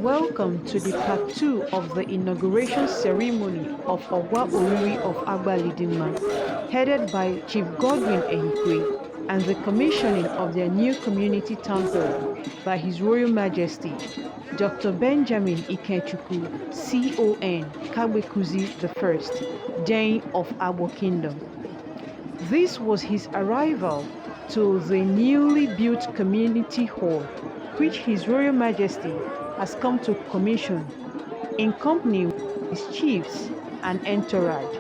Welcome to the part 2 of the inauguration ceremony of Agbor of Alidinma, headed by Chief Godwin Ehikwe, and the commissioning of their new community town hall by His Royal Majesty Dr. Benjamin Ikechukwu, CON Kagbekuzi I, Dein of Agbor Kingdom. This was his arrival to the newly built community hall, which His Royal Majesty has come to commission in company with his chiefs and entourage.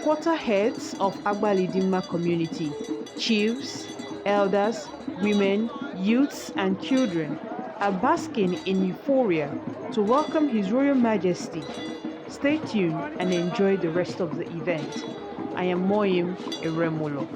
Quarterheads of Alidinma community, chiefs, elders, women, youths and children are basking in euphoria to welcome His Royal Majesty. Stay tuned and enjoy the rest of the event. I am Moyim Eremolo.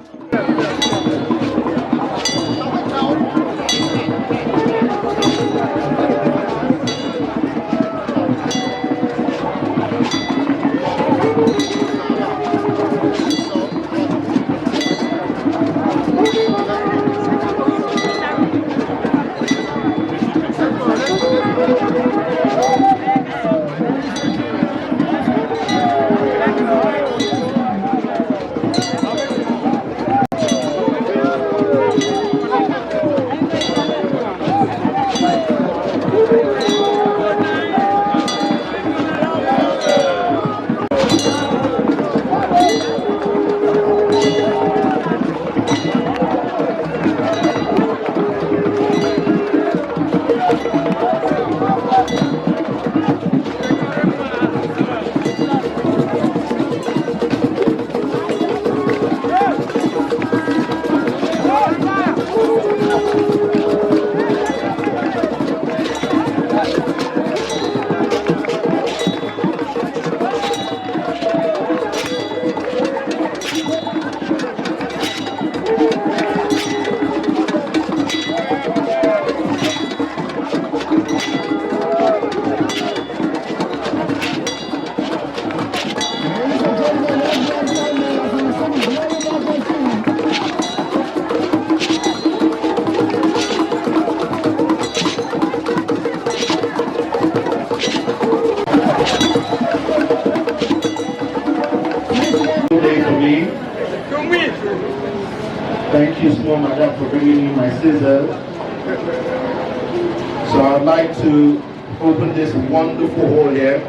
Thank you so much for bringing me my scissors. So I'd like to open this wonderful hall here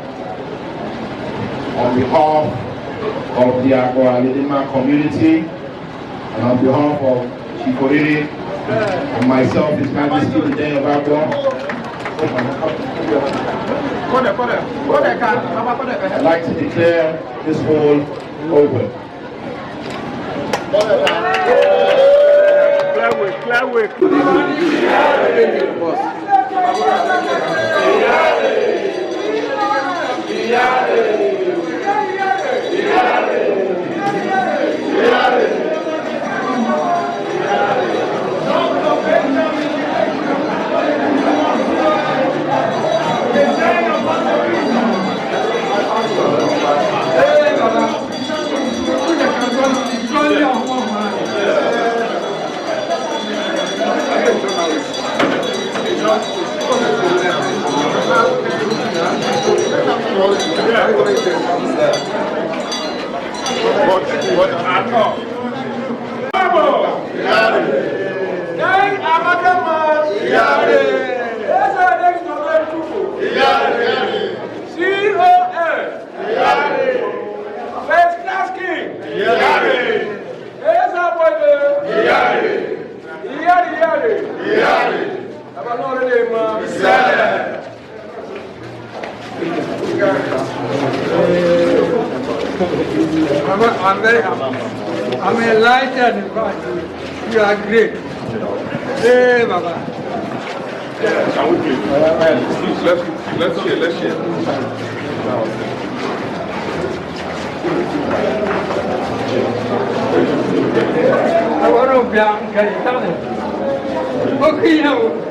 on behalf of the Agbor Alidinma community and on behalf of Chief Oriri and myself, His Majesty the Dein of Agbor. I'd like to declare this hall open. I'm enlightened, in fact. You are great. Hey, Baba. Let's share. I want to be on California. Okay, now.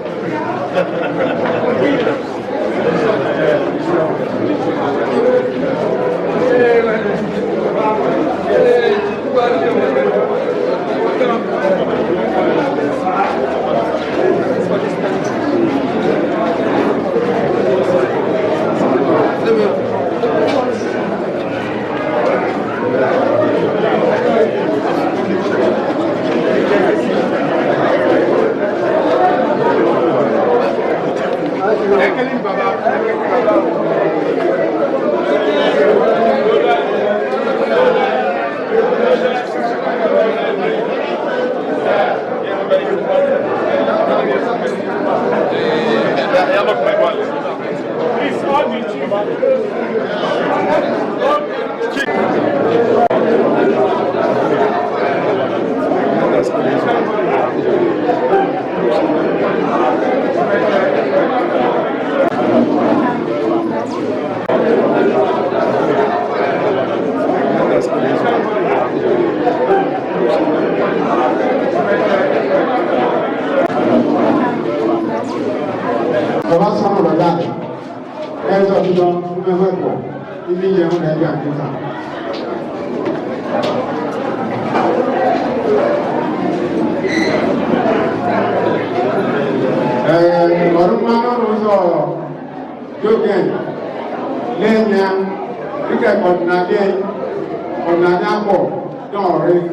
Agbor, Dein,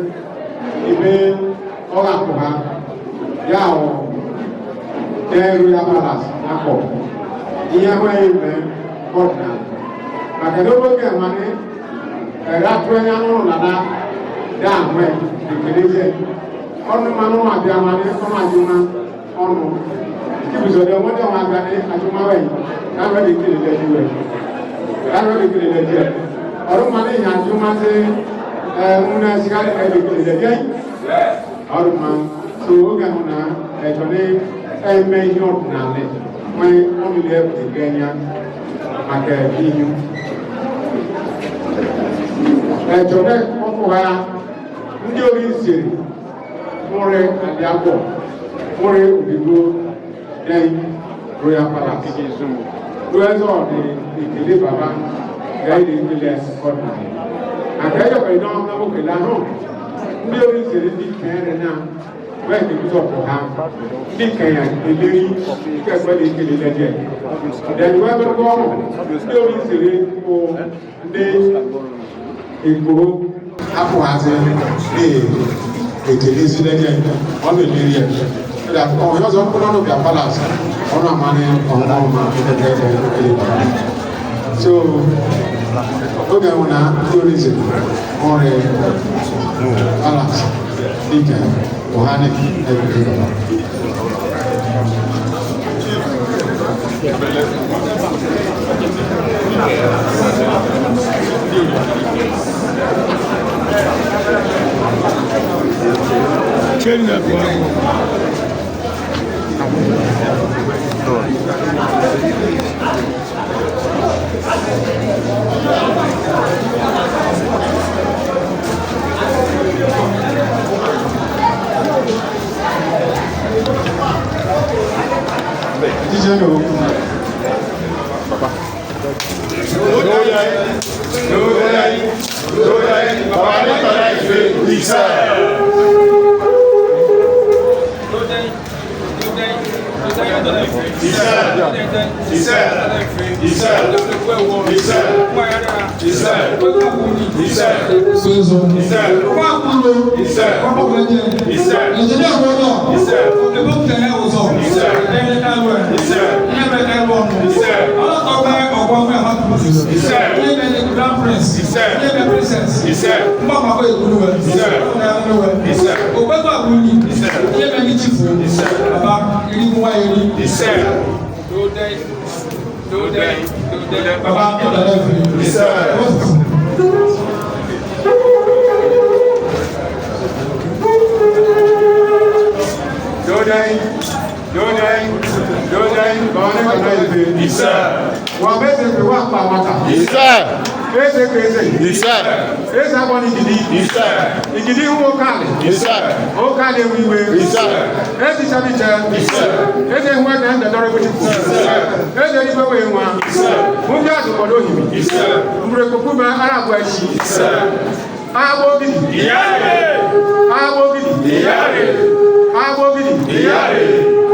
ibe Agbor, yao, Dein Palace, Agbor. Iya ibe Kotna. Makadobo ke mane, ratwenya no nana, da we, dikeleje. Onu manu abi amane, onu ajuma, onu. Kibiso de mo de wa gane ajuma we, na we dikeleje we. Na we dikeleje. Ọ̀rọ̀ máa ní ìyànjú máa ṣe múná ṣíkàrí ẹgbẹ̀gbẹ̀ lẹ́gẹ́ ọ̀rọ̀ máa tó ó gẹ̀mù náà ẹ̀tọ́ ní ẹ̀mẹ́ yọ̀ nàlẹ̀ wọ́n ọmọlẹ̀ ẹgbẹ̀gbẹ̀nyà àkẹ́ ìyún ẹ̀tọ́ ní ọkọ̀ ha ndị orí ìsìrì múrẹ́ àdìyàpọ̀ múrẹ́ òdìgbò Dein Royal Palace lóẹ́sọ̀ ní ìkèlé bàbá Dein ìpínlẹ̀ Kọ́tà. Àkẹ́jọ̀ pẹ̀lú náà lọ́wọ́ pẹ̀lú àrùn ní orí ìṣẹ̀lẹ̀ ní kẹrin náà bẹ́ẹ̀ ni bí sọ̀pọ̀ ha ní kẹyà ìlérí kẹgbẹ́ ní ìkèlè lẹ́jẹ̀. Ìdẹ̀yìnwá tó kọ́ ọ̀rùn ní orí ìṣẹ̀lẹ̀ kó ní ìgbòho. Àpò àti ní ètèlé sí lẹ́jẹ̀ wọ́n lè lérí ẹ̀. Ọ̀hún yóò sọ fún lọ́nà bíi Palace ọ̀nà àmàlẹ́ ọ̀hún ọ̀hún àti so, oge una tourism or balance, Nika, Ohane, everything. Change that Dein,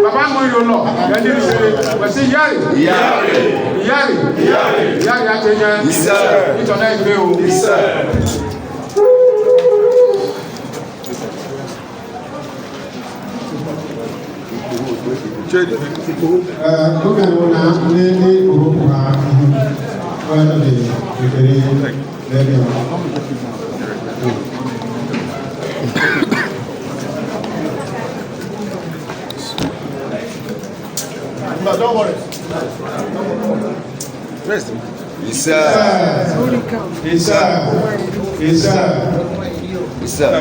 Baba mo yo lo, ya ni se, we say yari. Yari atenya. Ito na ife o. Look at one lady who are No, don't worry. Rest. Yes, sir. Yes, sir. Yes, sir. Yes, sir.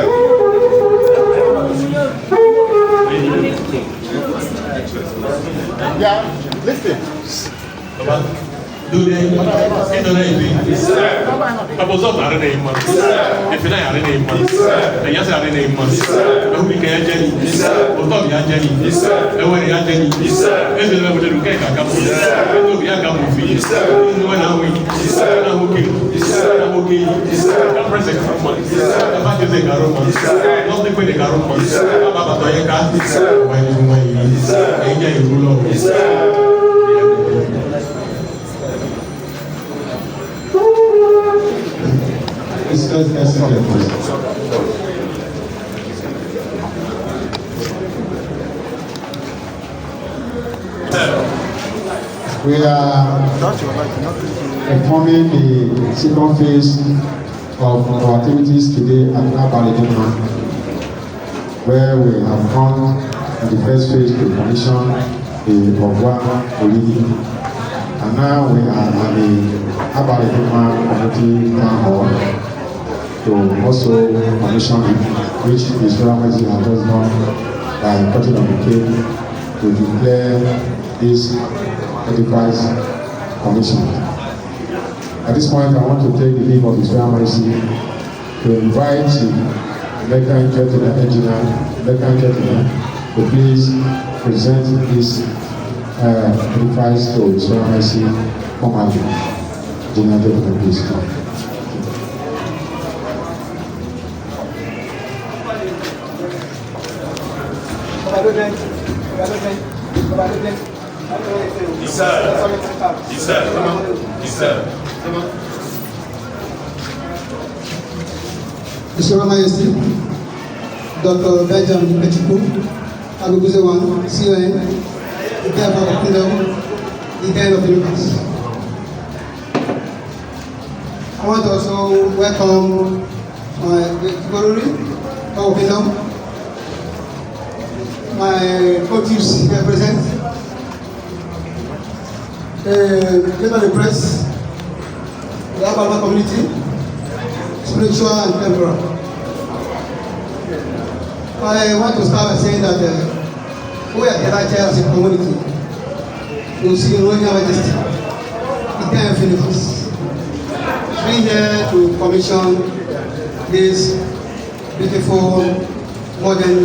Yeah, listen. Dude, I was up at a name, if I had a name, and yes, I had a name, and we can Jenny, or Tommy and Jenny, and when I had Jenny, and then I would look at a couple, and we are coming for you, when I'm okay, I'm pressing for money, I'm not getting a room, not the way the room, about the car, when you rule. We are performing the second phase of our activities today at Alidinma, where we have gone in the first phase to commission the Agbor, and now we are at the Alidinma community town hall to also commission it, which is very much has just done by cutting of the cake to declare this enterprise commission. At this point, I want to take the leave of His Royal Majesty to invite the American gentleman to please present this enterprise to His Royal Majesty formally. General Gentleman, please come. His Royal Majesty, Dr. Benjamin Pt.2, Agbor, CON, the Dein of the Kingdom, the Dein of the Universe. I want to also welcome my Glory of the Kingdom, my co-chiefs here present, member of the press, the Agbor community, spiritual and temporal. I want to start by saying that we are gathered here as a community to see Royal Majesty, the Dein of the Universe, being here to commission this beautiful modern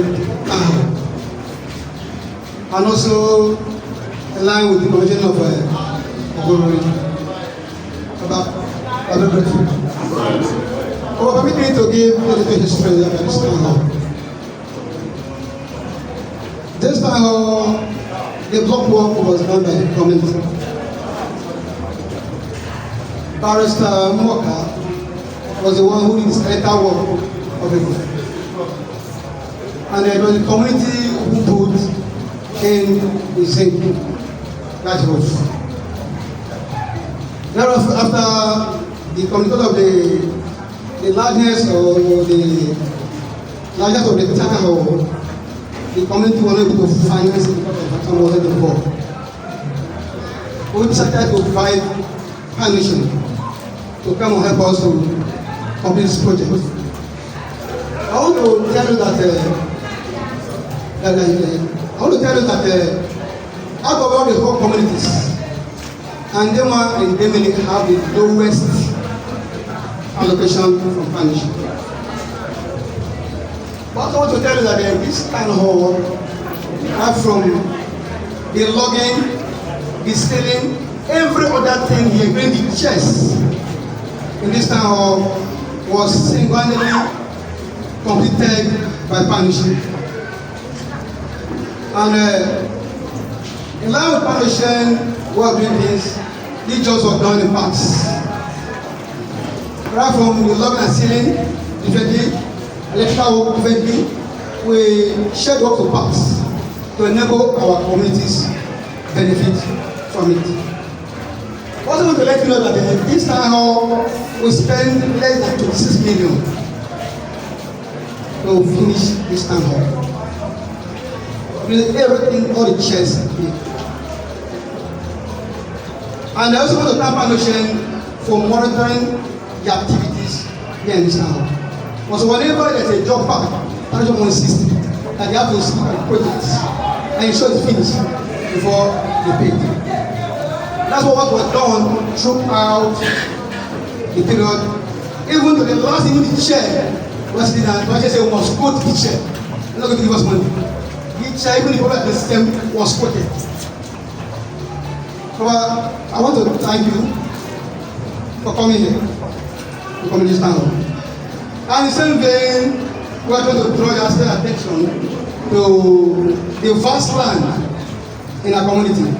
town, and also align with the commission of Agbor. I'm very grateful. Permit me to give a little history of this town hall. This town hall, the block work was done by the community. Barrister Moka was the one who did the skeletal work of the group. And it was the community who put in the zinc, that roof. Thereafter, after the community of the largeness or the largest of the town hall, the community was able to finance it because of some water before. We decided to provide permission to come and help us to complete this project. I want to tell you that out of all the whole communities, Alidinma and Demili have the lowest allocation from partnership. But I want to tell you that this town hall, apart from the logging, the stealing, every other thing here, including the chess in this town hall, was single-handedly completed by partnership. And in line with partnership, we are doing things, these jobs were done in parts. Right from the logging and stealing, differently, electrical work differently, we shared work to parts to enable our communities benefit from it. Also want to let you know that this time we spend less than 26 million to finish this town hall. With everything, all the chairs here. And I also want to thank Foundation for monitoring the activities here in this town hall. Also, whenever there's a job back, Foundation will insist that they have to see the projects and ensure it's finished before they pay. That's what was done throughout the period. Even to the last, even the chair was the said we must quote the chair. They're not going to give us money. The chair, even the product system was quoted. So I want to thank you for coming here, to come to this town. And in the same vein, we are going to draw your attention to the vast land in our community.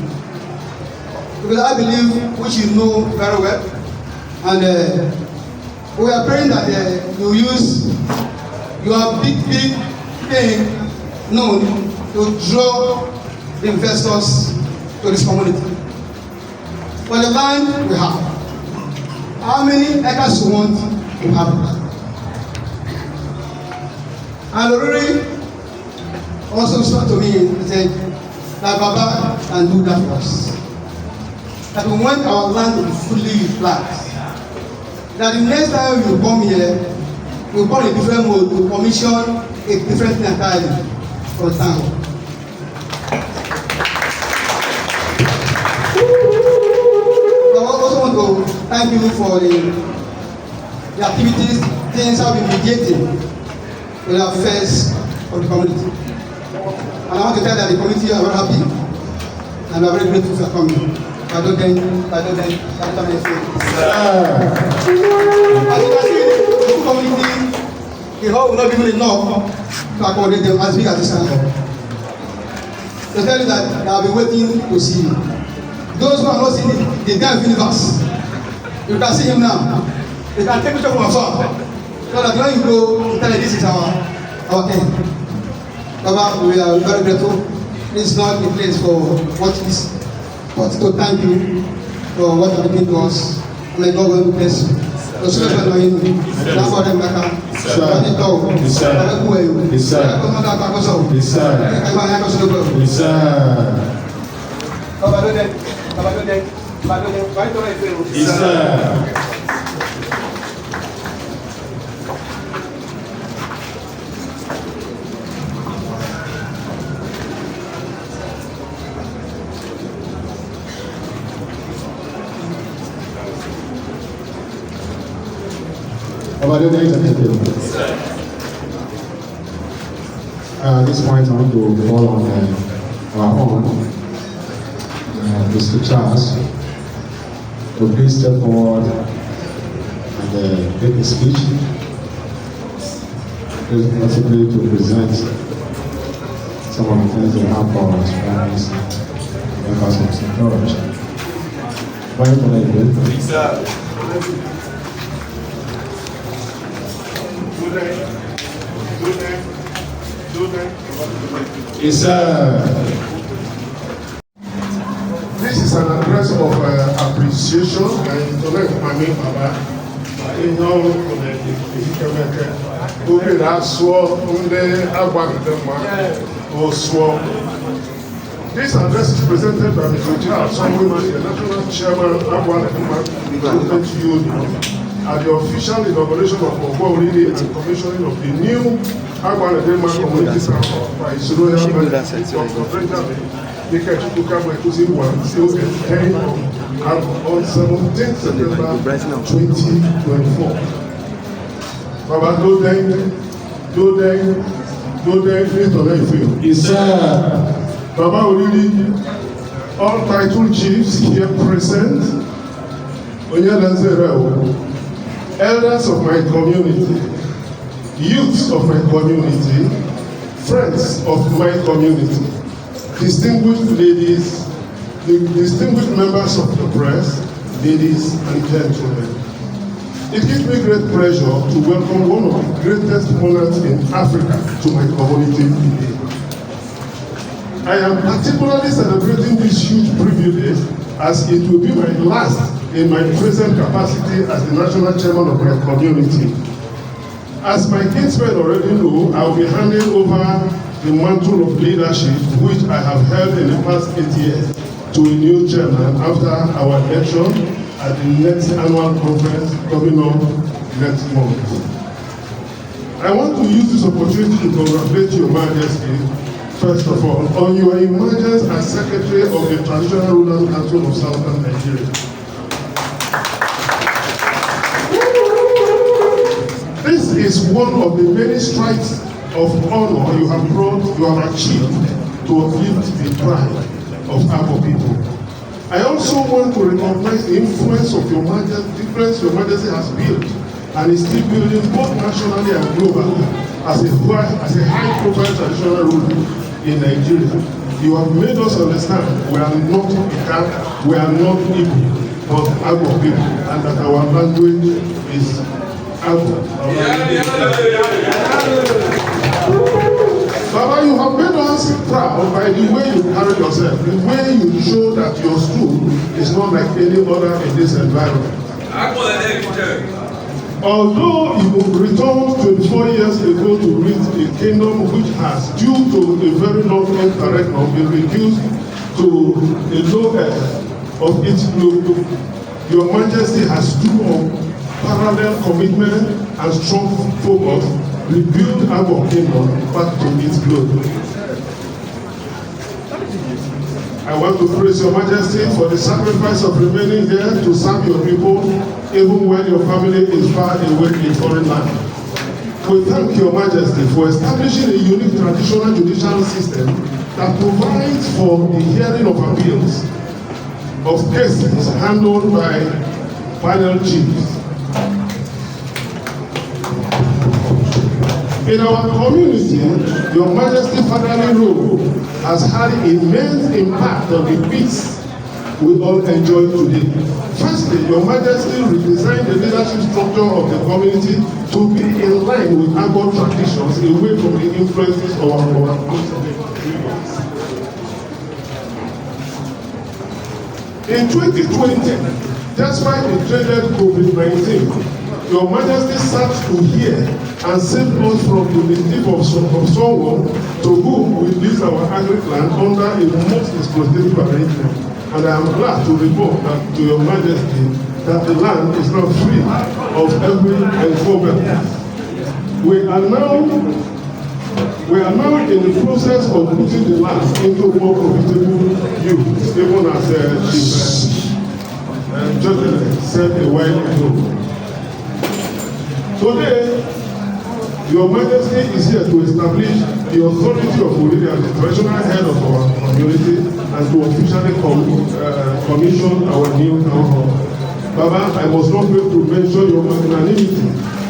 Because I believe, which you know very well, and we are praying that you use your big thing known to draw the investors to this community. For the land we have, how many acres you want to have? And Ruri also spoke to me and said that Baba can do that for us. That we want our land to be fully utilized. That the next time you come here, we come in a different mode to commission a different thing entirely for the town. I also want to thank you for the activities, things have been mediating with the affairs of the community. And I want to tell that the community are very happy and we are very grateful for coming. As you can see, the community, the hall will not be enough to accommodate them as big as this town hall. To tell you that they have been waiting to see you. Those who are not seeing the Dein universe, you can see him now. You can take picture from afar. So that when you go, you tell them this is our end. Baba, we are very grateful. This is not the place for what is. But to thank you for what you have given to us. May God will bless you. The Spirit of you. Now for them back. At this point, I want to call on our own, Mr. Charles, to please step forward and make a speech, possibly to present some of the things they have for us, families, members of St. George. Why don't I do it? This is an address of appreciation and to let my name Baba. You know, we are so on the Agbor or so. This address is presented by Mr. Charles, the National Chairman of Agbor Union, at the official inauguration of Agbor and commissioning of the new Agbor Community Center by His Royal Majesty Dr. on 17th September 2024. Baba, no Dein, please don't let you feel. Yes, sir. Baba, really, all title chiefs here present, elders of my community, youths of my community, friends of my community, distinguished ladies, distinguished members of the press, ladies and gentlemen. It gives me great pleasure to welcome one of the greatest monarchs in Africa to my community today. I am particularly celebrating this huge privilege as it will be my last in my present capacity as the national chairman of my community. As my kinsmen already know, I will be handing over the mantle of leadership which I have held in the past 8 years to a new chairman after our election at the next annual conference coming up next month. I want to use this opportunity to congratulate Your Majesty, first of all, on your emergence as Secretary of the Traditional Rulers Council of Southern Nigeria. This is one of the many strides of honor you have achieved to uplift the pride of Agbor people. I also want to recognize the influence of Your Majesty has built and is still building both nationally and globally as a high-profile traditional ruler in Nigeria. You have made us understand we are not Ika, we are not Igbo, but Agbor people, and that our language is Agbor. Baba, you have made us proud by the way you carry yourself, the way you show that your stool is not like any other in this environment. Although you returned 24 years ago to reach a kingdom which has, due to a very long curriculum, been reduced to a low ebb of its glory, Your Majesty has through parallel commitment and strong focus rebuild Agbor Kingdom back to its glory. I want to praise Your Majesty for the sacrifice of remaining here to serve your people, even when your family is far away in foreign land. We thank Your Majesty for establishing a unique traditional judicial system that provides for the hearing of appeals of cases handled by panel chiefs. In our community, Your Majesty's fatherly rule has had immense impact on the peace we all enjoy today. Firstly, Your Majesty redesigned the leadership structure of the community to be in line with Agbor traditions, away from the influences of our previous. In 2020, despite the dreaded COVID-19, Your Majesty sat to hear and saved us from the mischief of someone to whom we lease our agric land under a most exploitative arrangement. And I am glad to report that to Your Majesty that the land is now free of every encroachment. We are now in the process of putting the land into more profitable use, even as Chief Judge said a while ago. Today, Your Majesty is here to establish the authority of Oriri as the traditional head of our community and to officially commission our new town hall. Baba, I must not fail to mention your magnanimity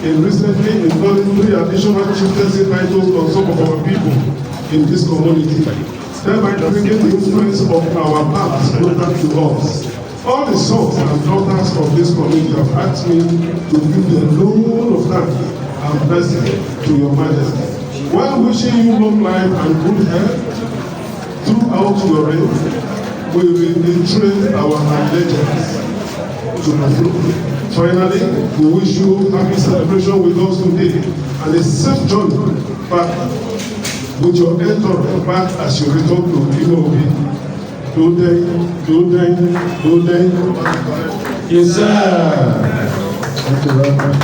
in recently installing 3 additional chieftaincy titles on some of our people in this community, thereby bringing the influence of our past closer to us. All the sons and daughters of this community have asked me to give the loan of thanks and blessing to Your Majesty, while wishing you long life and good health throughout your reign. We will reiterate our allegiance to the throne. Finally, we wish you happy celebration with us today and a safe journey back with your entourage back as you return to Inauguration. Dein. Yes, sir. Thank you very much.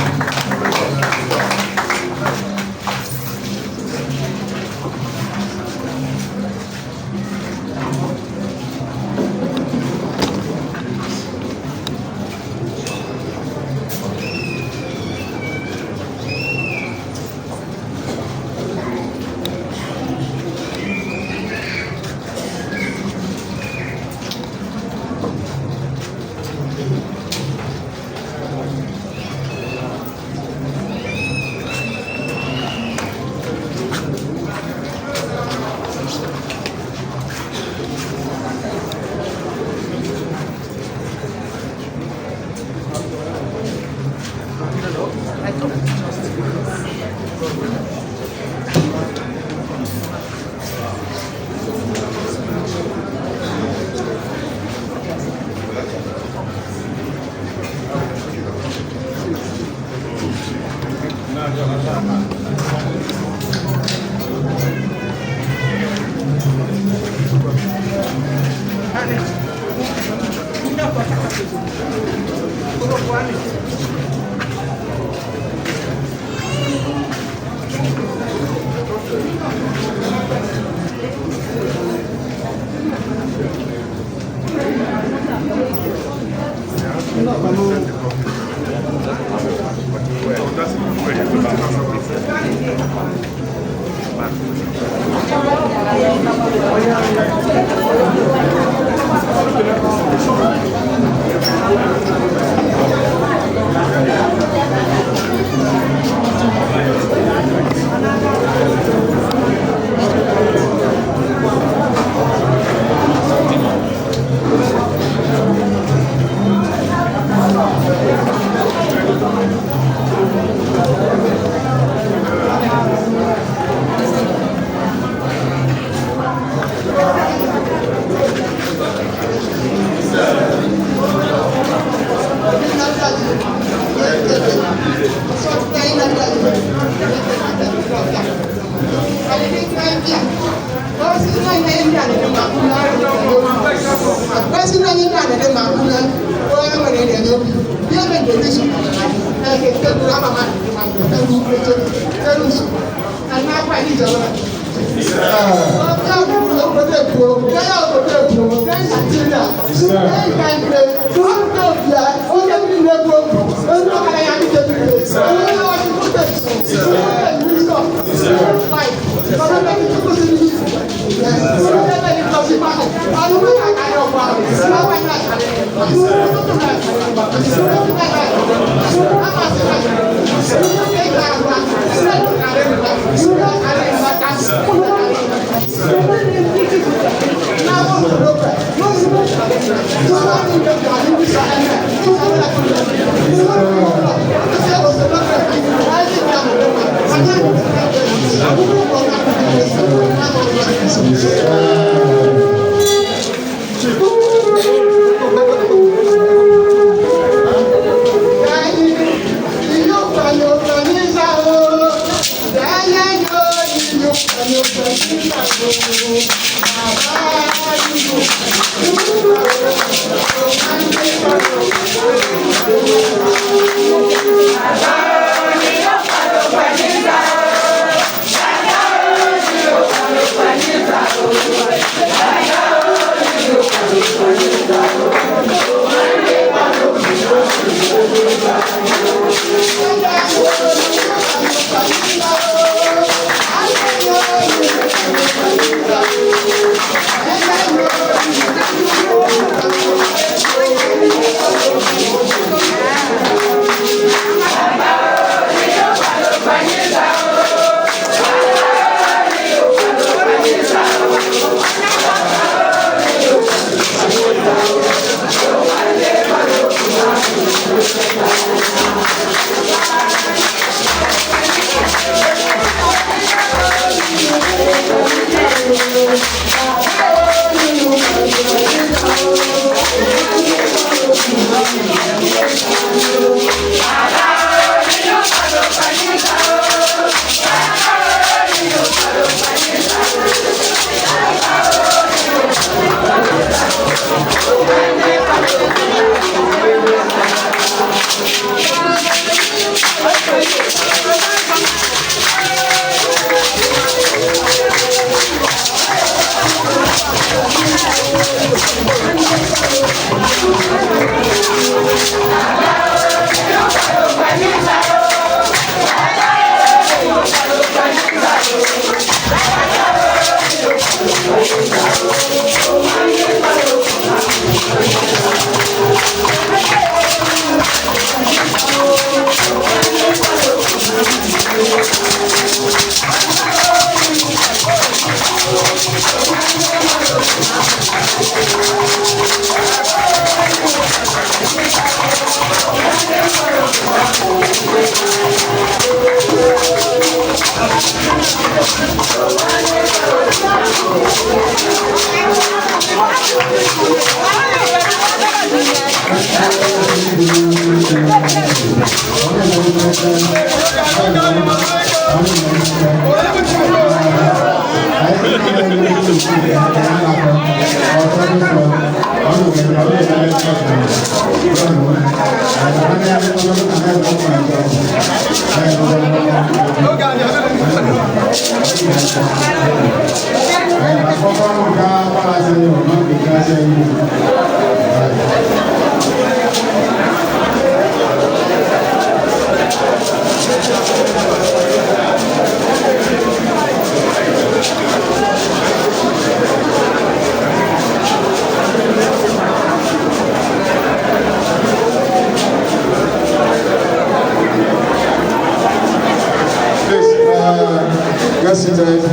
Get seated.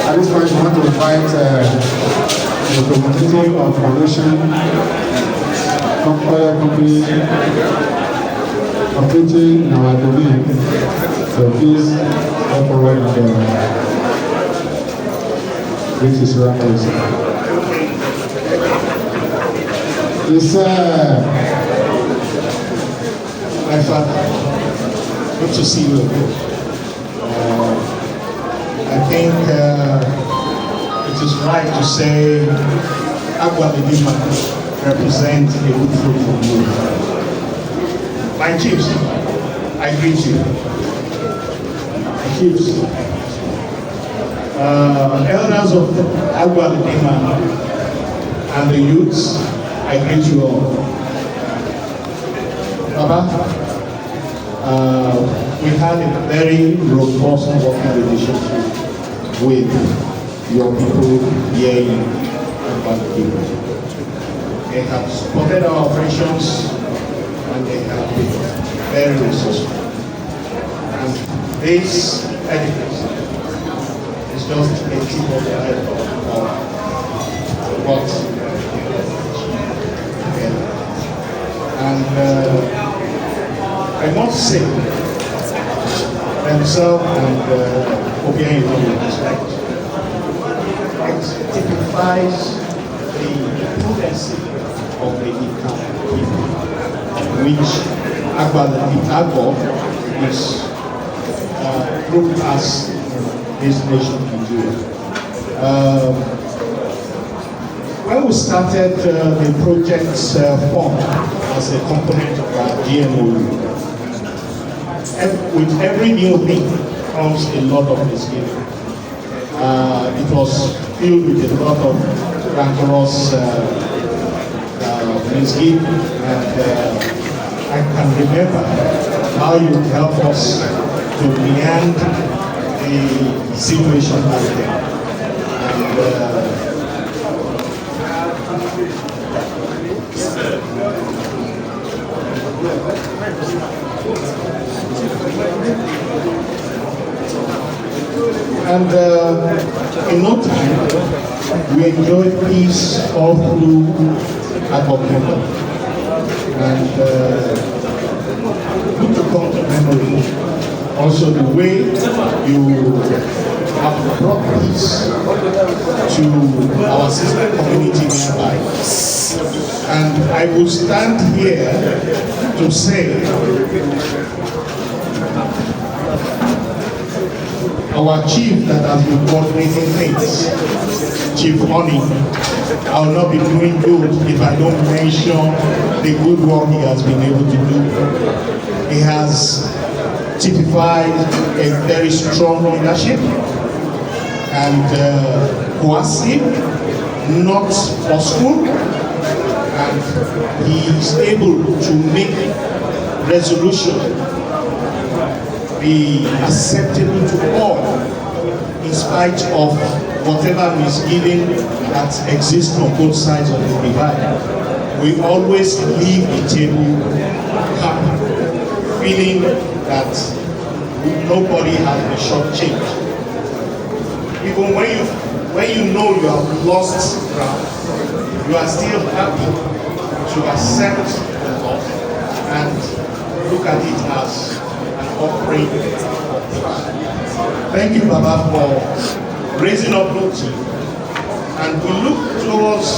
At this point, I want to invite the representative of Foundation company operating in our domain. So please come forward and greet his reference. It's my father. Good to see you again. I think it is right to say Alidinma represents a good fruit from you. My chiefs, I greet you. My chiefs, elders of Alidinma and the youths, I greet you all. Baba, we had a very robust working relationship with your people here in Agbor. They have supported our operations and they have been very resourceful. And this edifice is just a tip of the iceberg of what together. And I must say, themselves and Obiang with respect, it typifies the prudency of the people, which Agbor is proved as this nation can do. When we started the project's form as a component of our GMOU, with every new thing comes a lot of misgiving. It was filled with a lot of rancorous misgiving, and I can remember how you helped us to meander the situation back then. And in no time, we enjoyed peace all through Agbor. And good to come to memory also the way you have brought peace to our sister community nearby. And I will stand here to say our chief that has been coordinating things, Chief Honey, I will not be doing good if I don't mention the good work he has been able to do. He has typified a very strong leadership and coercive, not forceful, and he is able to make resolution be acceptable to all in spite of whatever misgiving that exists on both sides of the divide. We always leave the table happy, feeling that nobody has been shortchanged. Even when you know you have lost ground, you are still happy to accept the loss and look at it as offering. Thank you, Baba, for raising up your team, and we look towards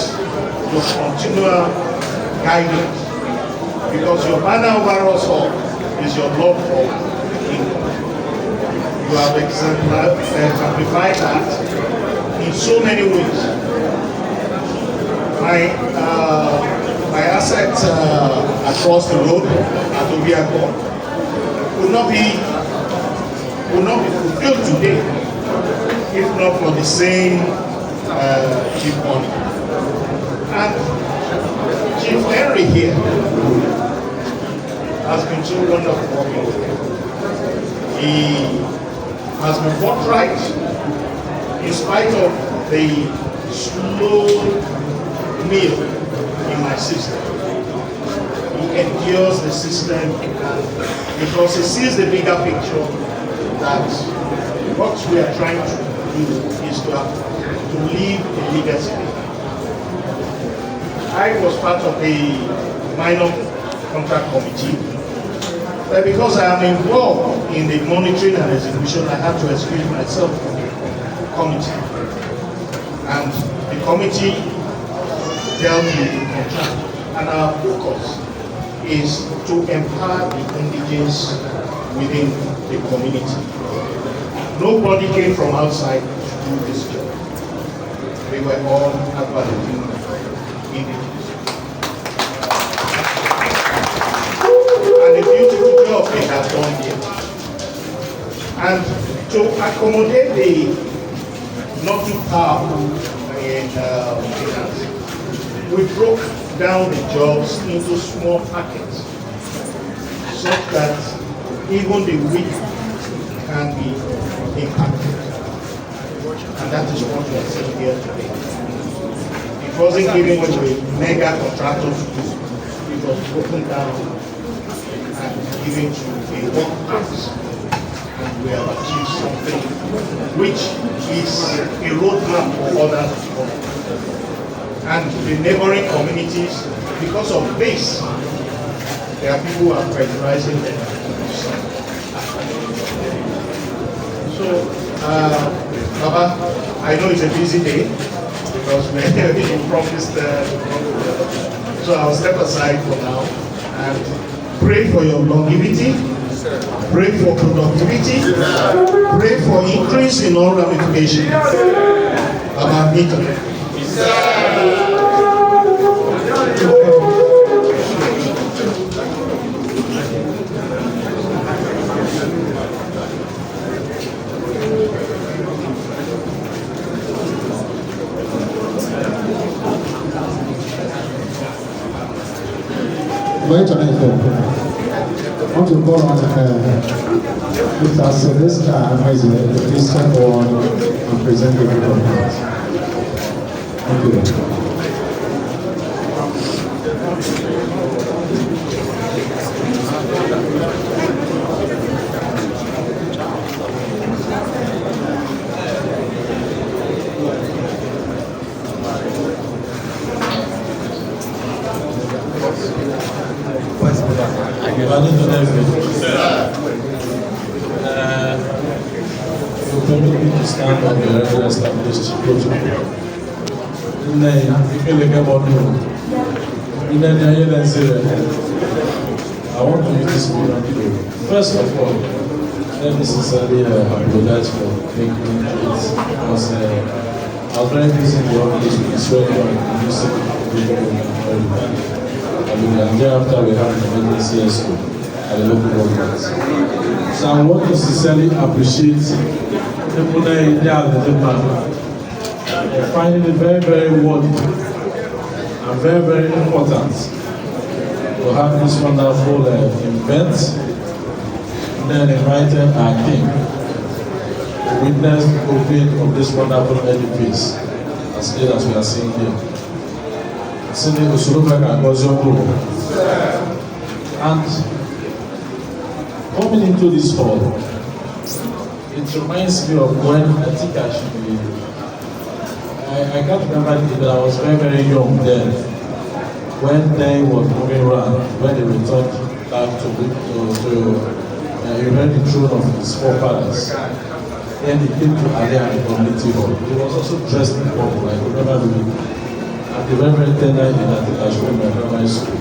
your continual guidance, because your banner over us all is your love for the kingdom. You have exemplified that in so many ways. my asset across the road at Agbor would not be fulfilled today if not for the same Chief Money. And Chief Henry here has been so wonderful working with him. He has been forthright in spite of the slow meal in my system. He endures the system because he sees the bigger picture that what we are trying to do is to leave a legacy. I was part of the minor contract committee, but because I am involved in the monitoring and execution, I had to excuse myself from the committee. And the committee dealt with the contract. And our focus is to empower the indigenous within the community. Nobody came from outside to do this job. We were all Agbor indigenous. And a beautiful job they have done here. And to accommodate the not too powerful in finance, we broke down the jobs into small packets such that even the weak can be impacted. And that is what we are seeing here today. It wasn't given to a mega contractor to do. It was broken down and given to a workforce. And we have achieved something which is a roadmap for others to follow. And the neighboring communities, because of this, there are people who are pressurizing them. So, Baba, I know it's a busy day because we promised. So I'll step aside for now and pray for your longevity, pray for productivity, pray for increase in all ramifications. Baba, meet. Wait a minute. I want to call on Mr. Sylvester Advisor, the Christian Board, and present the report. Thank you. Permit me to stand on the already established protocol. I want to use this medium to, first of all, let me sincerely apologize for making it because I was very busy in the office with Israel and using and thereafter we have an emergency escort at the local government. So I want to sincerely appreciate the finding it very, very worthy and very, very important to have this wonderful event, and then invited our king to witness the opening of this wonderful edifice as we are seeing here. And coming into this hall, it reminds me of when I think I should be. I can't remember it, but I was very, very young then. When Dein was moving around, when they returned back to inherit the throne of his forefathers, then he came to Aliyah community hall. He was also dressed in purple. I remember at the very, very tender age, I think I should remember my primary school.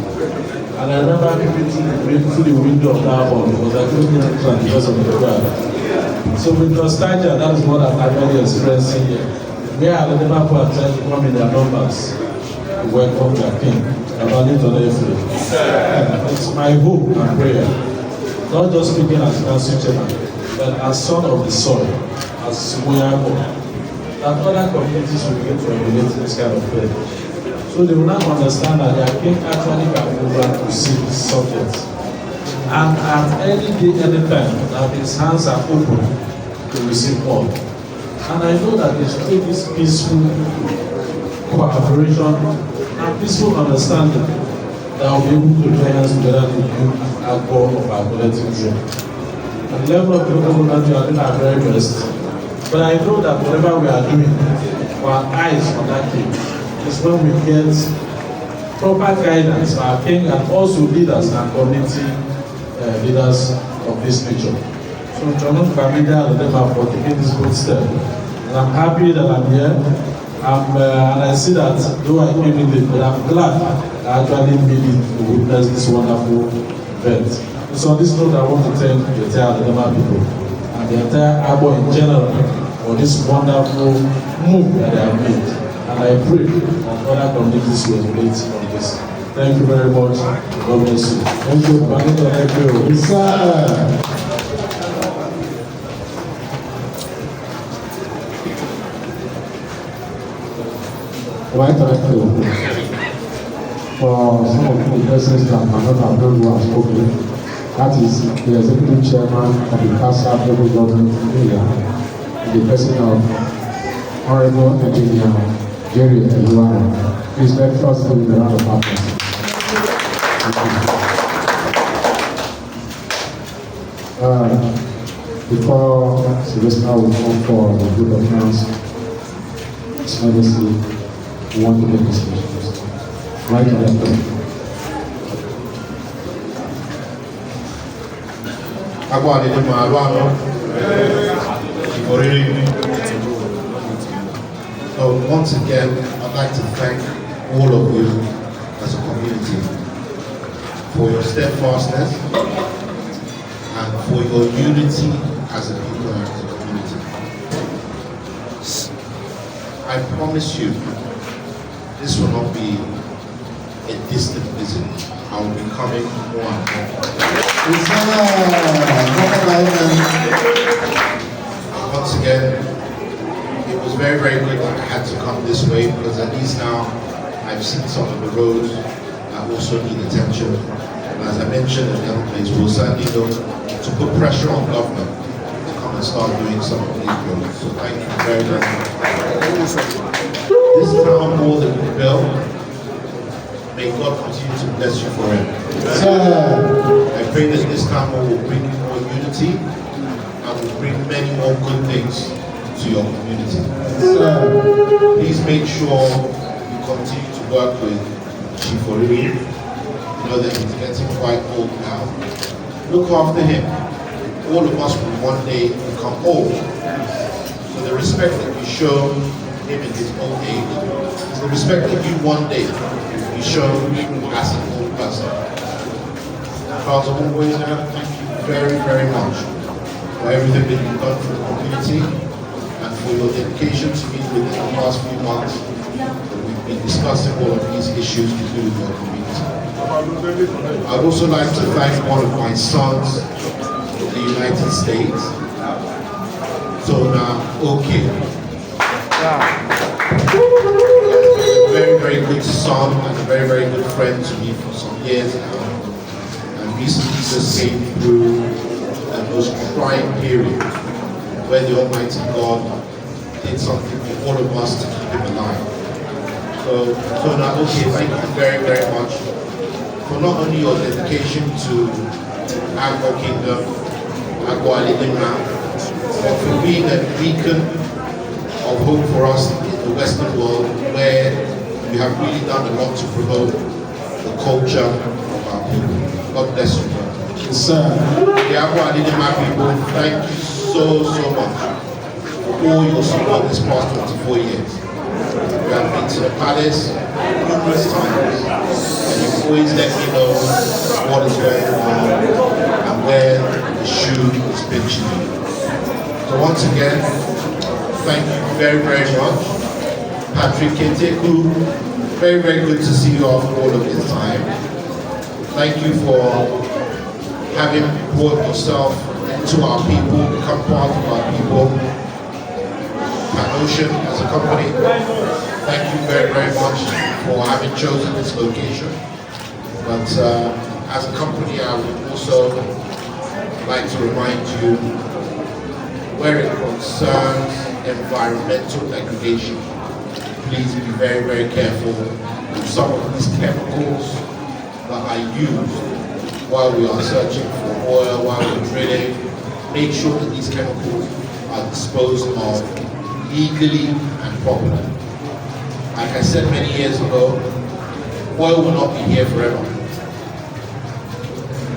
And I remember peeping through the window of that hall because I couldn't enter because of the crowd. So with nostalgia, that is what I'm actually experiencing here. Where Alidinma are trying to come in their numbers. to welcome their king. It's my hope and prayer, not just speaking as council chairman, but as son of the soil, as Agbor, that other communities will begin to emulate this kind of prayer. So they will now understand that their king actually can move around to see this subject. And at any day, any time, that his hands are open to receive all. And I know that it's through this peaceful cooperation and peaceful understanding that we'll be able to join hands together to build Agbor of our collective dream. At the level of local government, we are doing our very best. But I know that whatever we are doing, our eyes on that king is when we get proper guidance from our king and also leaders and community leaders of this nature. So, John Famida and them for taking this good step. And I'm happy that I'm here. And I see that though I came in late, but I'm glad I actually made it to witness this wonderful event. So on this note, I want to thank the entire Alidinma people and the entire Agbor in general for this wonderful move that they have made. And I pray that other communities will relate on this. Thank you very much. God bless you. Thank you. Thank you. Yes, sir. Right, for some of the persons that might not have known who have spoken, that is the executive chairman of the CASA local government area, the person of Honorable Engineer Jerry Eluana. Please let us give him a round of applause. Before Sylvester will come for the group of friends, His Majesty, we want to make this speech. Right to that point. Agbor Alidinma, so once again, I'd like to thank all of you as a community for your steadfastness and for your unity as a people and as a community. I promise you, this will not be a distant visit. I will be coming more and more. Once again, it was very, very good that I had to come this way because at least now I've seen some of the roads that also need attention. And as I mentioned in the other place, we'll certainly look to put pressure on government to come and start doing some of these roads. So thank you very, very much. This town hall that we built, may God continue to bless you forever. I pray that this town hall will bring more unity and will bring many more good things to your community. Please make sure you continue to work with Chief Oriri. You know that he's getting quite old now. Look after him. All of us will one day become old. So the respect that you show him in his old age is the respect that you one day will show as an old person. Father, always thank you very, very much for everything that you've done for the community and for your dedication to me within the past few months that we've been discussing all of these issues to do with your community. I'd also like to thank one of my sons in the United States, Tona Oke. A very, very good son and a very, very good friend to me for some years now. And recently just came through the most trying period where the Almighty God did something for all of us to keep him alive. So now, okay, thank you very, very much for not only your dedication to Agbor Kingdom, Agbor Alidinma, but for being a beacon of hope for us in the Western world, where we have really done a lot to promote the culture of our people. God bless you, brother. Yes, sir. The Agbor Alidinma people, thank you so much for all your support this past 24 years. We have been to the palace numerous times, and you've always let me know what is going on and where the shoe is pinching you. So once again, thank you very, very much. Pt.2, very, very good to see you after all of this time. Thank you for having brought yourself into our people, become part of our people. Ocean as a company, thank you very, very much for having chosen this location. But as a company, I would also like to remind you, where it concerns environmental degradation, please be very, very careful with some of these chemicals that are used while we are searching for oil, while we're drilling. Make sure that these chemicals are disposed of legally and properly. Like I said many years ago, oil will not be here forever.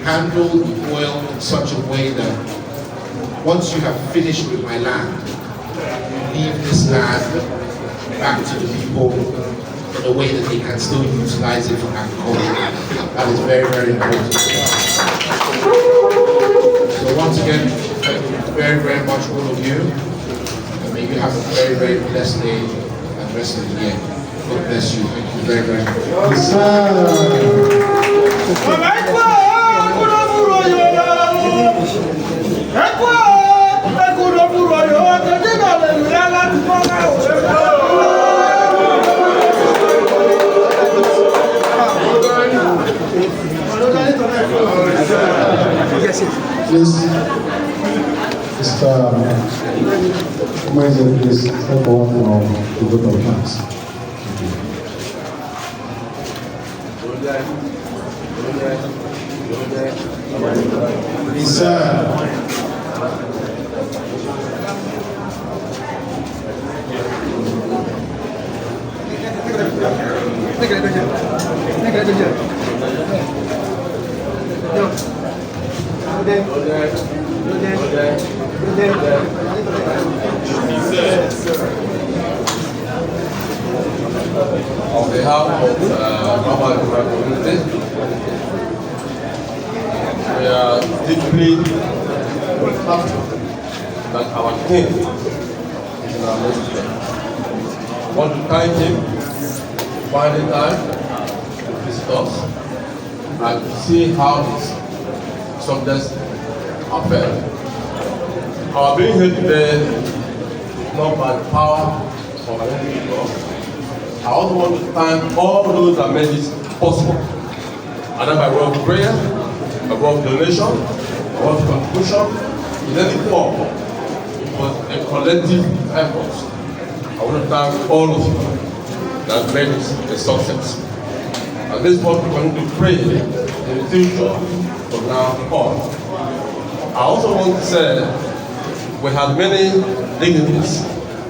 Handle the oil in such a way that once you have finished with my land, you leave this land back to the people in a way that they can still utilize it for agriculture. That is very, very important. So once again, thank you very, very much all of you. May you have a very, very blessed day and rest of the year. God bless you. Thank you very, very much. Please, Mr. Manager, please help on the vote of thanks. Please, sir. On behalf of Mama community, we are deeply happy that our king is in our midst today. I want to thank him for finding time to visit us and to see how his subjects are fared. Our being here today is not by the power of an individual. I also want to thank all those that made this possible. And then by way of prayer, by way of donation, by way of contribution, in any form, it was a collective effort. I want to thank all of you that made this a success. And this is what we're going to pray in the future from now on. I also want to say we had many dignitaries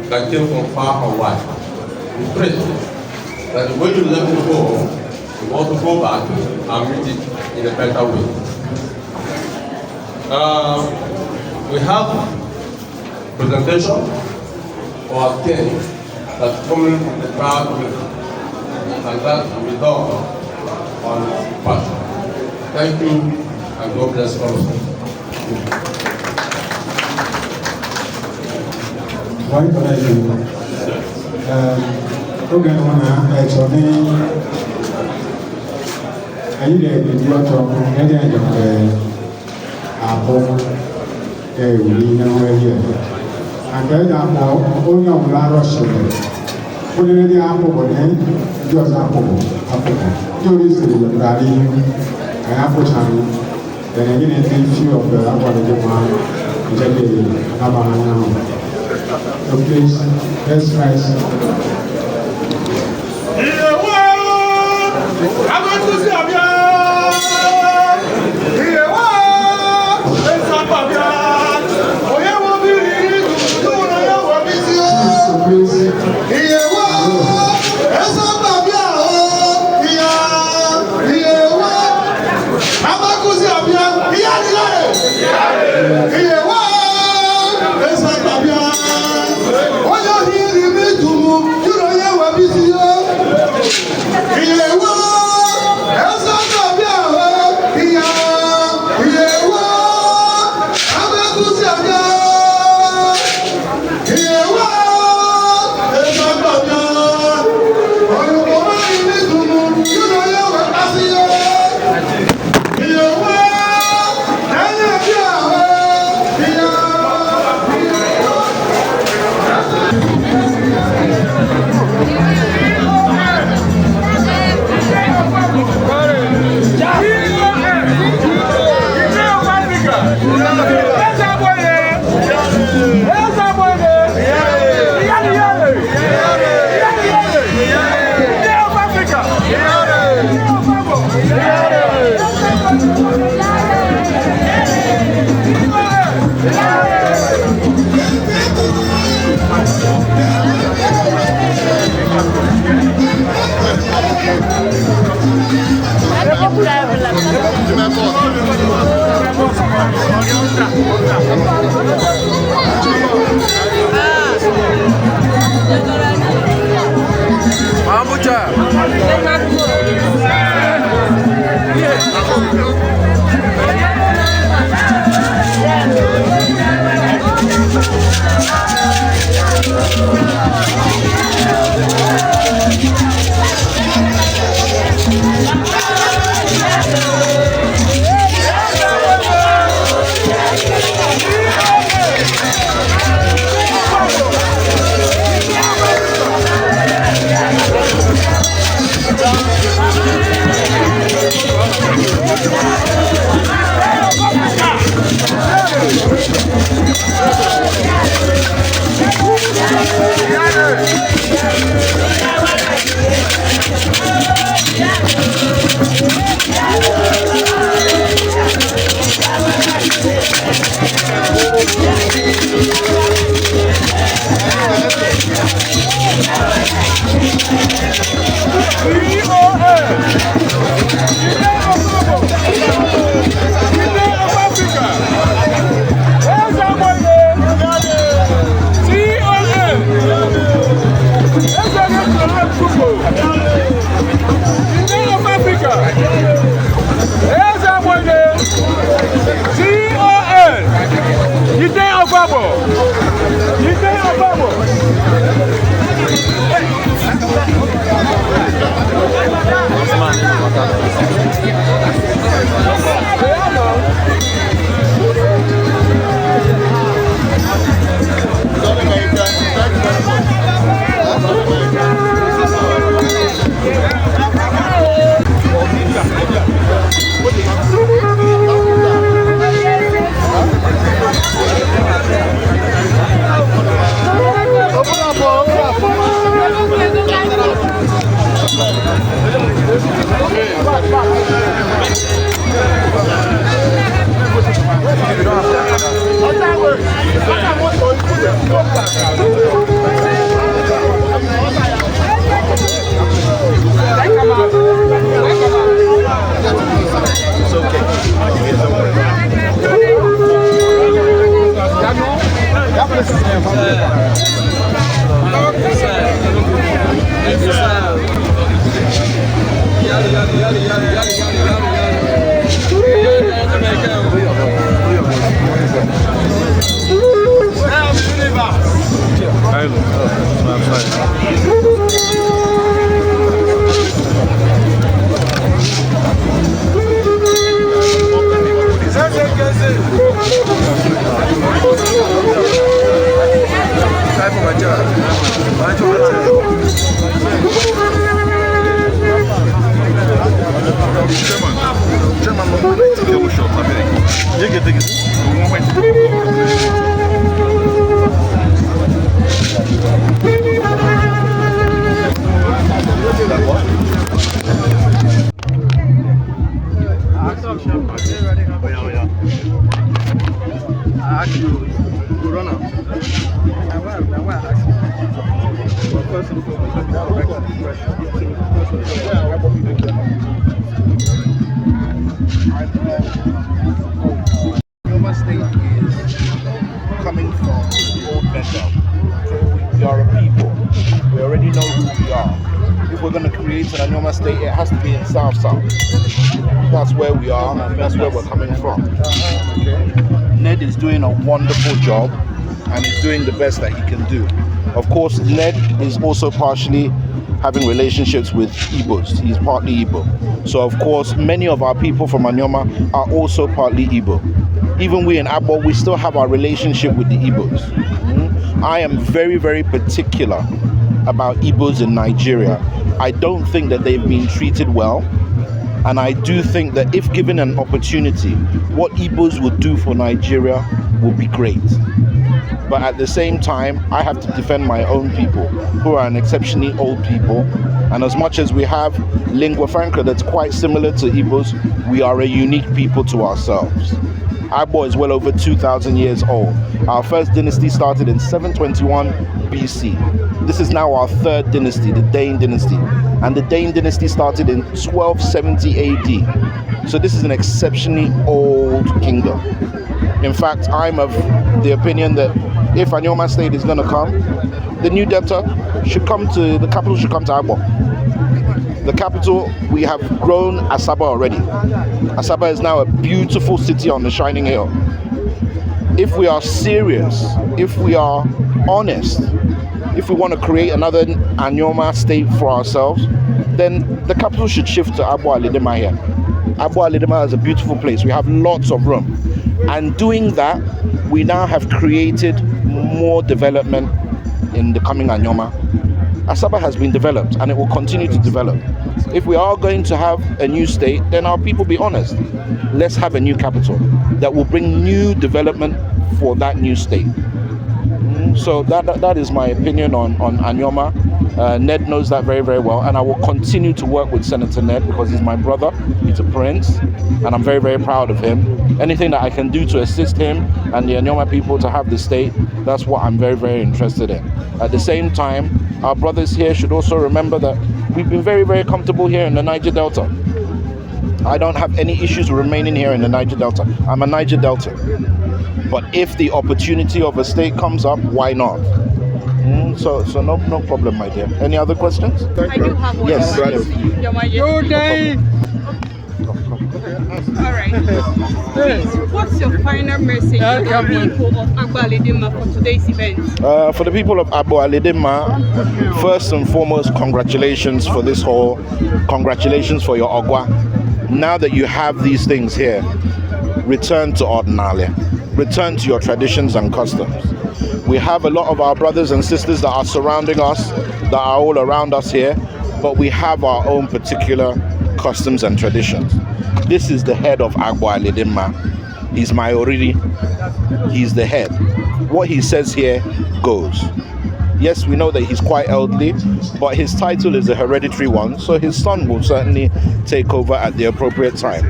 that came from far and wide. We pray that the way you let me go, you want to go back and meet it in a better way. We have presentation for our king that's coming from the crowd with, and that will be done on his part. Thank you and God bless all of you. Why can I do? Okay, it's on the I need a lot of Apple, we know here. And then I'm only on Laros. Put in the apple, but then just apple. Do this to the Rally and apple channel. Then again, a few of the Alidinma, so please, let's rise. Yeah. That's where we are, and that's where we're coming from. Ned is doing a wonderful job, and he's doing the best that he can do. Of course, Ned is also partially having relationships with Igbos. He's partly Igbo. So, of course, many of our people from Anyoma are also partly Igbo. Even we in Agbor, we still have our relationship with the Igbos. I am very, very particular about Igbos in Nigeria. I don't think that they've been treated well. And I do think that if given an opportunity, what Igbos would do for Nigeria will be great. But at the same time, I have to defend my own people, who are an exceptionally old people. And as much as we have lingua franca that's quite similar to Igbos, we are a unique people to ourselves. Agbor is well over 2,000 years old. Our first dynasty started in 721 BC. This is now our third dynasty, the Dein dynasty. And the Dein dynasty started in 1270 AD. So this is an exceptionally old kingdom. In fact, I'm of the opinion that if Anyoma state is going to come, the new Delta should come to, the capital should come to Agbor. The capital, we have grown Asaba already. Asaba is now a beautiful city on the shining hill. If we are serious, if we are honest, if we want to create another Anyoma state for ourselves, then the capital should shift to Agbor Alidinma here. Agbor Alidinma is a beautiful place. We have lots of room. And doing that, we now have created more development in the coming Anyoma. Asaba has been developed and it will continue to develop. If we are going to have a new state, then our people be honest. Let's have a new capital that will bring new development for that new state. So that is my opinion on Anyoma. Ned knows that very, very well, and I will continue to work with Senator Ned because he's my brother, he's a prince, and I'm very, very proud of him. Anything that I can do to assist him and the Anyoma people to have the state, that's what I'm very, very interested in. At the same time, our brothers here should also remember that we've been very, very comfortable here in the Niger Delta. I don't have any issues remaining here in the Niger Delta. I'm a Niger Delta. But if the opportunity of a state comes up, why not? So no problem, my dear. Any other questions? I do have one. Yes. Your Majesty. All right. Please, what's your final message to the people of Agbor Alidinma for today's event? For the people of Agbor Alidinma, first and foremost, congratulations for this hall. Congratulations for your Ogwa. Now that you have these things here, return to Ordinalia. Return to your traditions and customs. We have a lot of our brothers and sisters that are surrounding us, that are all around us here, but we have our own particular customs and traditions. This is the head of Agbor Alidinma. He's my Oriri. He's the head. What he says here goes. Yes, we know that he's quite elderly, but his title is a hereditary one, so his son will certainly take over at the appropriate time.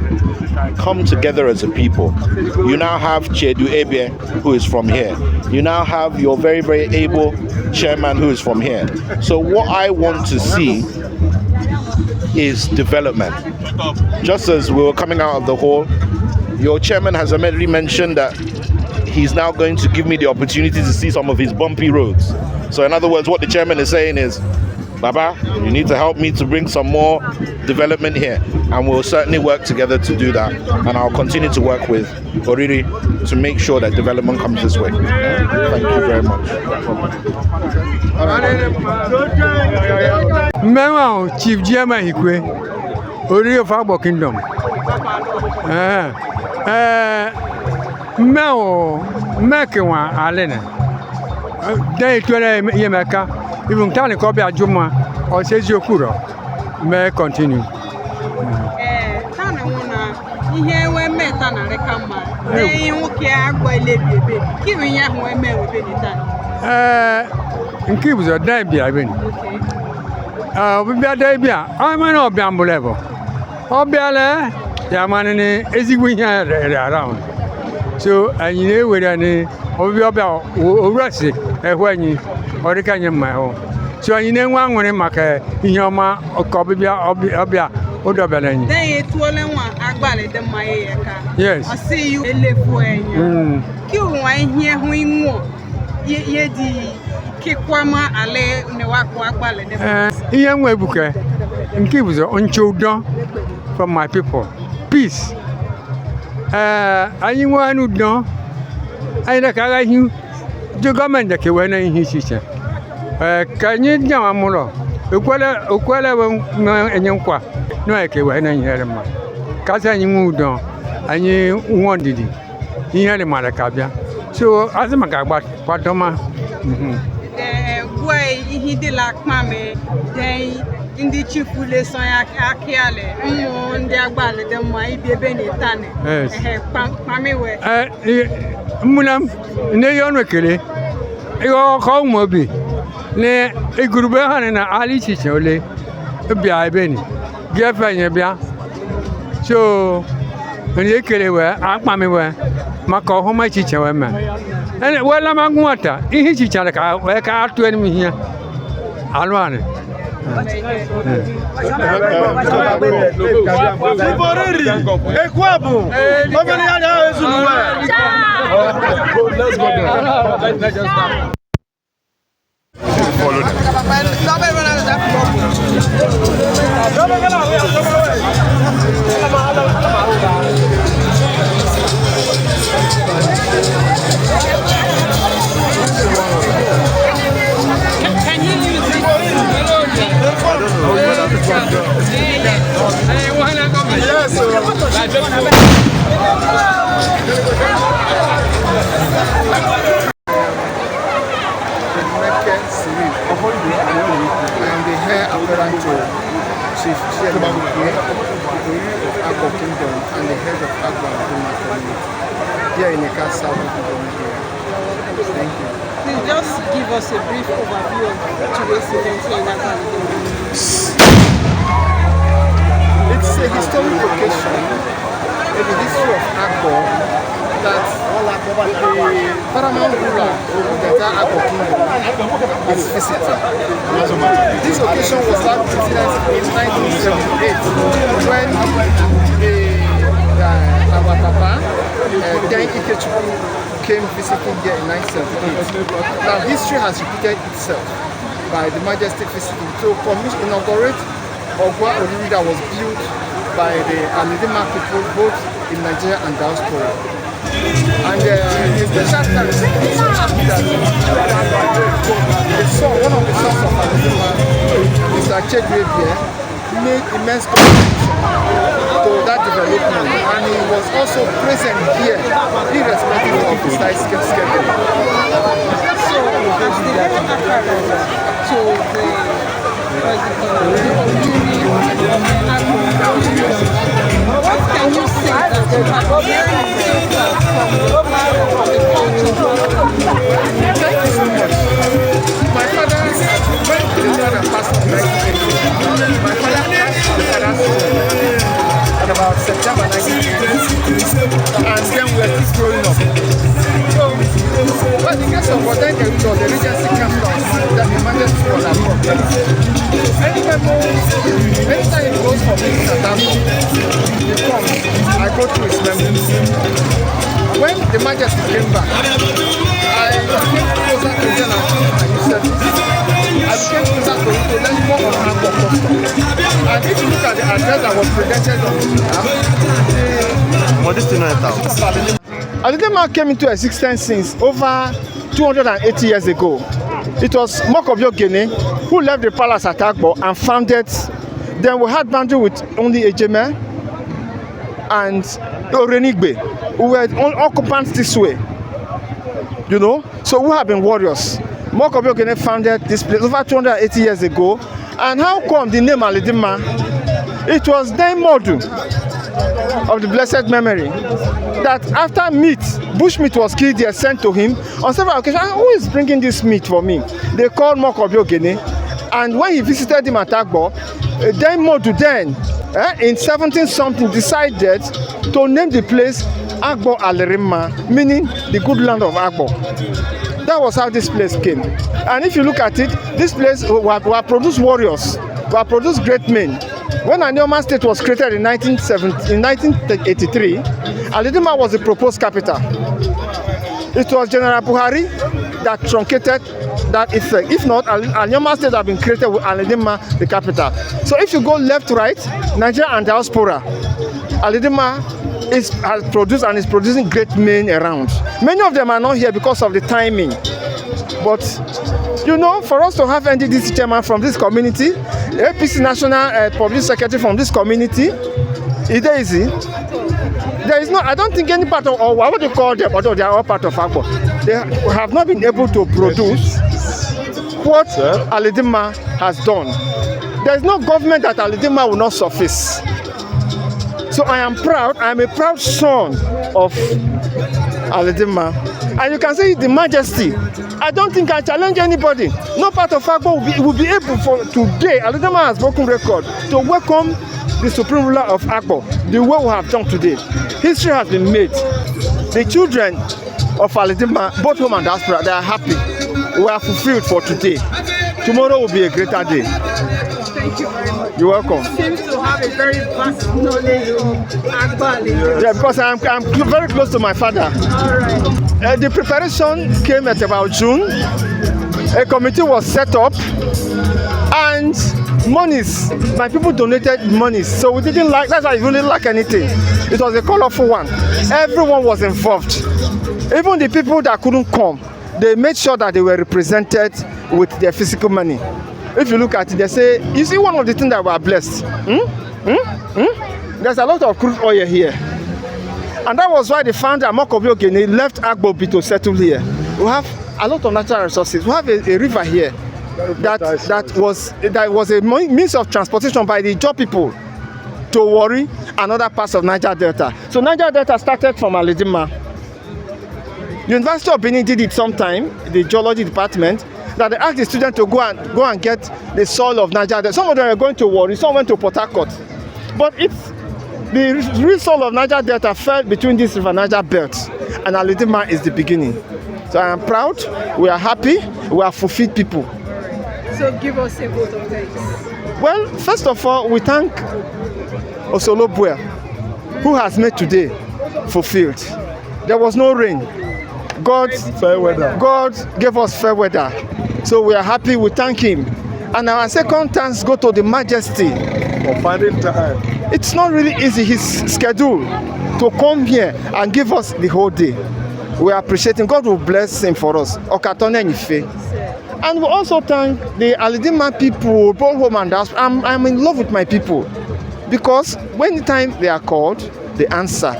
Come together as a people. You now have Chedu Ebie, who is from here. You now have your very, very able chairman who is from here. So what I want to see is development. Just as we were coming out of the hall, your chairman has already mentioned that he's now going to give me the opportunity to see some of his bumpy roads. So in other words, what the chairman is saying is, Baba, you need to help me to bring some more development here. And we'll certainly work together to do that. And I'll continue to work with Oriri to make sure that development comes this way. Thank you very much. Mema Chief Jema Hikwe, Oriri of Agbor Kingdom. Mekewa Alene. Then it will Yemeka, even Tani Kobe Ajuma or says Yokuro. May continue. Here we met on a recama. They won't care why baby. Giving ya who I met with any time. And keep the day, I mean. We be a day, I'm an obiambo level. Obiale, Yamani, Eziguin around. So, and you know, with any Obiaba or Rusty, when you or the canyon my home. So, you know, one when I make in your ma or Cobia Obia. They told them Agbor Alidinma. Yes. I see you in the Q wine here when more. Ye di Kikwama Ale Newako Agbor Alidinma. Young Webuke and keep the unchildren from my people. Peace. I want to know. I like you. The government that can in his sister. Can you get a molo? Uquella and Yonkwa. No, I can't wait any here. Casa you moved on, and you wanted it. He had a Maracabia. So, as a Macaba, Patoma. Why he did like Mammy, they in the chief police on Akiale, and the Agbor Alidinma, be a Benetane. Yes, Mammy, Mulam, Neonakili, you all call Moby. Ne a group and Ali Chichole, a Biabeni. Get Fanya. So, when you kill it, I'm coming where. maka ọhụma echiche wee mee wela magwata ihe chichara ka wee ka atụ enyi ihe alụ anị Follow them. Can you use it? And the heir apparent to Chief Chairman of Agbor Kingdom and the head of Agbor community here in the castle of here. Thank you. Please just give us a brief overview of today's event here in Agbor. It's a historic occasion in the history of Agbor that the paramount ruler of the entire Agbor Kingdom is visiting. This occasion was last witnessed in 1978 when our Papa, Dein came visiting here in 1978. Now history has repeated itself by the Majesty visiting to inaugurate Agbor that was built by the Alidinma people both in Nigeria and diaspora. And a special thanks that one of the sons of Alidinma, Mr. Chedwebie, made immense contribution to that development, and he was also present here, irrespective of his tight schedule. So, as the head apparent to the what can you say that you have learned from the power of the culture? Thank you so much. My father, when his father passed in 1980, my father passed the father's at about September 1980, and then we were still growing up. So, well, in case of what I can do, the Regency campus, that the Majesty was at work. Anytime he goes for business at Agbor, he comes, I go through his memories. When the Majesty came back, I came closer to him and he said, I became closer to him to learn more of Agbor custom. And if you look at the address that was presented on the Alidinma came into existence since over 280 years ago. It was Mokobio who left the palace at Agbor and founded. Then we had boundary with only Ejeme and Orenigbe, who were occupants this way. You know, so we have been warriors. Mokobio founded this place over 280 years ago. And how come the name Alidinma? It was Dein of the blessed memory that after meat, bush meat was killed, they sent to him on several occasions. Who is bringing this meat for me? They called Mokobio, and when he visited him at Agbor, Dein then in 17 something decided to name the place Agbor Alidinma, meaning the good land of Agbor. That was how this place came. And if you look at it, this place will produce warriors, will produce great men. When Anioma State was created in 1983, Alidinma was the proposed capital. It was General Buhari that truncated that effect. If not, Anioma State had been created with Alidinma the capital. So if you go left, right, Nigeria and diaspora, Alidinma has produced and is producing great men around. Many of them are not here because of the timing. But you know, for us to have NDDC chairman from this community, APC national public secretary from this community, it's easy. There is no, I don't think any part of, or what would you call them, although they are all part of Agbor, they have not been able to produce what Alidinma has done. There is no government that Alidinma will not surface. So I am proud, I am a proud son of Alidinma. And you can say the Majesty. I don't think I challenge anybody. No part of Agbor will be able for today. Alidinma has broken record to welcome the supreme ruler of Agbor the way we have done today. History has been made. The children of Alidinma, both home and diaspora, they are happy. We are fulfilled for today. Tomorrow will be a greater day. Thank you very much. You're welcome. You seem to have a very vast knowledge of Agbor. Yeah, because I'm very close to my father. All right. The preparation came at about June. A committee was set up, and monies, my people donated monies, so we didn't like, that's why we didn't lack anything. It was a colorful one. Everyone was involved. Even the people that couldn't come, they made sure that they were represented with their physical money. If you look at it, they say, you see one of the things that we are blessed. There's a lot of crude oil here. And that was why the founder, Pt.2, left Agbor to settle here. We have a lot of natural resources. We have a river here that was a means of transportation by the Jaw people to Warri and other parts of Niger Delta. So Niger Delta started from Alidinma. University of Benin did it sometime, the geology department, that they asked the students to go and get the soil of Niger Delta. Some of them were going to Warri, some went to Port Harcourt. But the real soil of Niger Delta fell between this river Niger belt, and Alidinma is the beginning. So I am proud, we are happy, we are fulfilled people. So give us a vote of thanks. Well, first of all, we thank Osolobue, who has made today fulfilled. There was no rain. God gave us fair weather. So we are happy, we thank him. And our second thanks go to the Majesty for finding time. It's not really easy, his schedule, to come here and give us the whole day. We appreciate him. God will bless him for us. And we also thank the Alidinma people, both home and diaspora. I'm in love with my people, because when the time they are called, they answer.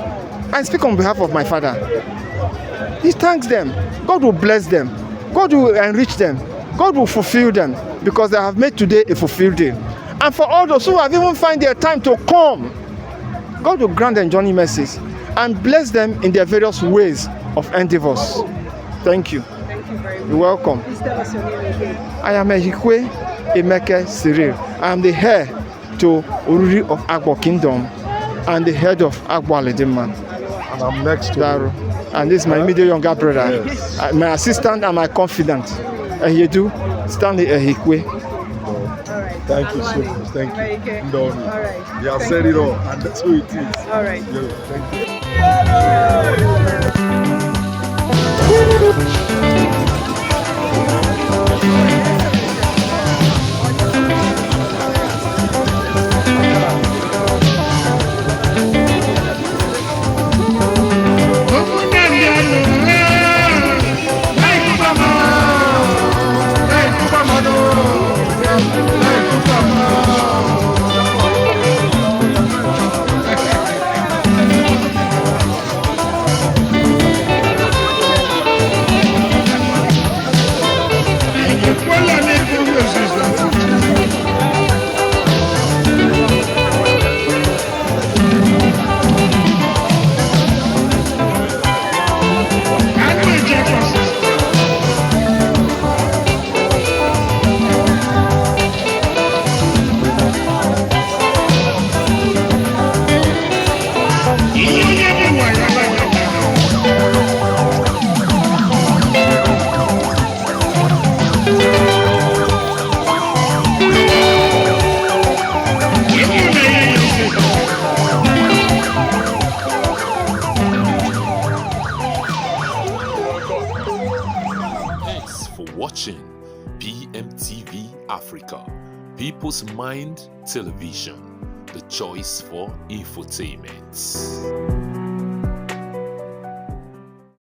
I speak on behalf of my father. He thanks them. God will bless them. God will enrich them. God will fulfill them, because they have made today a fulfilled day. And for all those who have even found their time to come, God will grant them journey mercies and bless them in their various ways of endeavors. Thank you. Thank you very much. You're welcome. Please tell us your name again. I am Ehikwe Emeke Cyril. I am the heir to Ururi of Agbor Kingdom and the head of Agbor Alidinma. And I'm next to Daru. And this is my immediate younger brother. Yes. My assistant and my confidant. Ehiyedu Stanley Ehikwe. Thank you so much. Thank you. All right. You have said it all, and that's who it is. All right. Yeah, thank you. Watching PMTV Africa, People's Mind Television, the choice for infotainment.